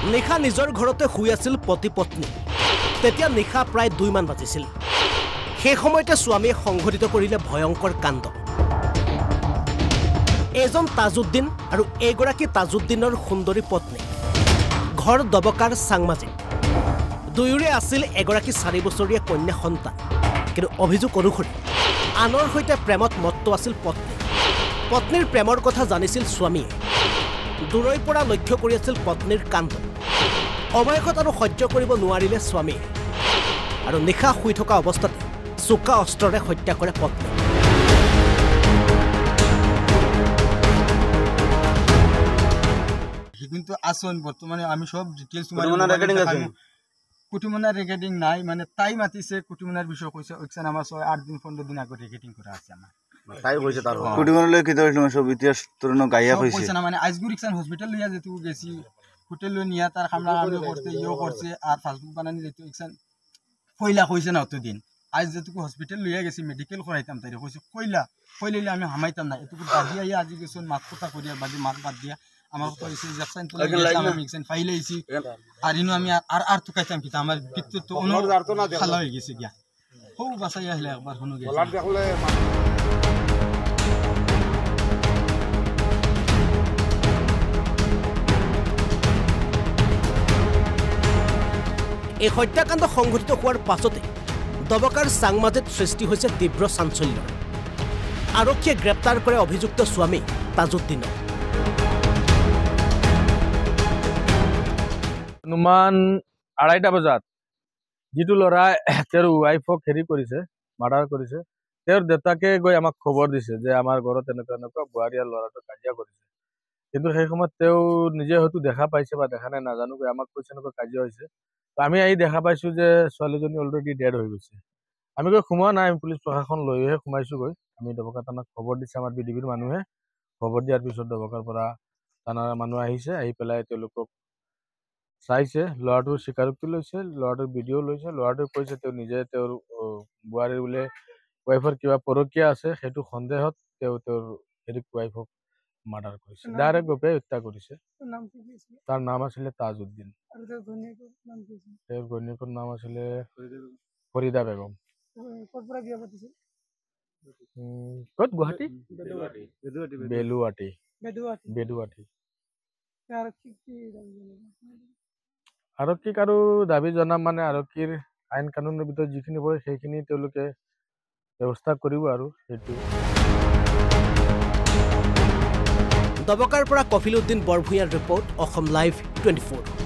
নিশা নিজৰ ঘৰতে শুই আছিল পতি পত্নী তেতিয়া নিশা প্ৰায় 2 মান বাজিছিল সেই সময়তে স্বামীয়ে সংঘটিত কৰিলে ভয়ংকৰ কাণ্ড এজন তাজউদ্দিন আৰু এগৰাকী তাজউদ্দিনৰ সুন্দৰী পত্নী ঘৰ দবকাৰ সাংমাজিক দুয়োৰে আছিল এগৰাকী 4 বছৰীয়া কন্যা সন্তান কিন্তু অভিযোগ অনুসৰি আনৰ সৈতে প্ৰেমত মত্ত আছিল পত্নী পত্নীৰ প্ৰেমৰ কথা জানিছিল স্বামীয়ে দূৰৈৰ পৰা লক্ষ্য কৰি আছিল পত্নীৰ কাণ্ড অৱয়সত আৰু সহ্য কৰিব নোৱাৰিলে স্বামীয়ে আৰু নিশা শুই থকা অৱস্থাত চোকা অস্ত্ৰৰে হত্যা কৰে পত্নী কিন্তু আসন বর্তমানে আমি সব ডিটেইলস কুটুমনার রেকর্ডিং নাই মানে তাই মাতিছে কুটুমনার বিষয় কইছে ওইখানে আমার 8 দিন 15 দিন আগে রেকর্ডিং করা আছে আমার তাই কইছে তার কুটুমনালে কি ধরছিল সব ইতিহাস তরুণ গাইয়া কইছে না মানে আজগুর ইকসান হসপিটাল লইয়া যেতে গেছি হোটেল নিয়া তার খামলা আমি করতে ইও করছে আর ফাসবুক বানানি যেতে ইকসান কইলা কইছে না অতদিন আজ যেটুকু হসপিটাল লইয়া গেছি মেডিকেল করাইতাম তাই কইছে কইলে আমি হামাইতাম না এটুকু দাদি আইয়া আজি গেছন মাত কথা করিয়া বাদি মাত বাদ দিয়া আমার কথা হইছে জ্যাকসাইন তো লাগি আমি ইকসান ফাইলাইছি আর ইনো আমি আর তো কাইতাম কি আমার বিত্তু তো অনর খালা হই গেছে গিয়া হো বাসাই আইলে একবার হনু গেছে লাট দেখলে এই হত্যাকাণ্ড সংঘটিত হোৱাৰ পাছতে দবকাৰ সাংমাজিত সৃষ্টি হৈছে তীব্ৰ চাঞ্চল্য আৰক্ষীয়ে গ্ৰেপ্তাৰ কৰে অভিযুক্ত স্বামী তাজউদ্দিনক অনুমান 2:30 বজাত যিটো ল'ৰা তেওঁৰ ৱাইফক হেৰি কৰিছে মাৰ্ডাৰ কৰিছে তেওঁৰ দেউতাকে গৈ আমাক খবৰ দিছে যে আমাৰ ঘৰত এনেকুৱা বুঢ়াৰী আৰু ল'ৰাটো কাজিয়া কৰিছে কিন্তু সেই সময়ত তেওঁ নিজে হয়তো দেখা পাইছে বা দেখা নাই নাজানো আমাক কৈছে এনেকুৱা কাজিয়া হৈছে আমি আহি দেখা পাইছো যে ছোৱালীজনী অলৰেডি ডেড হৈ গৈছে আমি গৈ সোমোৱা নাই পুলিচ প্ৰশাসন লৈহে সোমাইছো গৈ আমি দবকাৰ থানাক খবৰ দিছে আমাৰ বিডিবিৰ মানুহে খবৰ দিয়াৰ পিছত দবকাৰ পৰা থানাৰ মানুহ আহিছে আহি পেলাই তেওঁলোকক চাইছে ল'ৰাটোৰ স্বীকাৰোক্তি লৈছে ল'ৰাটোৰ ভিডিঅ' লৈছে ল'ৰাটোৱে কৈছে তেওঁ নিজে তেওঁৰ বুঢ়াৰীৰ বোলে ৱাইফৰ কিবা পৰকীয়া আছে সেইটো সন্দেহত তেওঁৰ হেৰি ৱাইফক মাৰ্ডাৰ কৰিছে ডাইৰেক্ট গৈ হত্যা কৰিছে তাৰ নাম আছিলে তাজউদ্দিন তেওঁৰ ঘৈণীয়েকৰ নাম আছিলে ফৰিদা বেগম ক'ত গুৱাহাটী বেলুৱাটি আৰক্ষীক আৰু দাবী জনাম মানে আৰক্ষীৰ আইন কানুনৰ ভিতৰত যিখিনি পৰে সেইখিনি তেওঁলোকে ব্যৱস্থা কৰিব আৰু সেইটো দবকাৰ পৰা কফিল উদ্দিন বৰভূঞাৰ ৰিপৰ্ট অসম লাইভ 24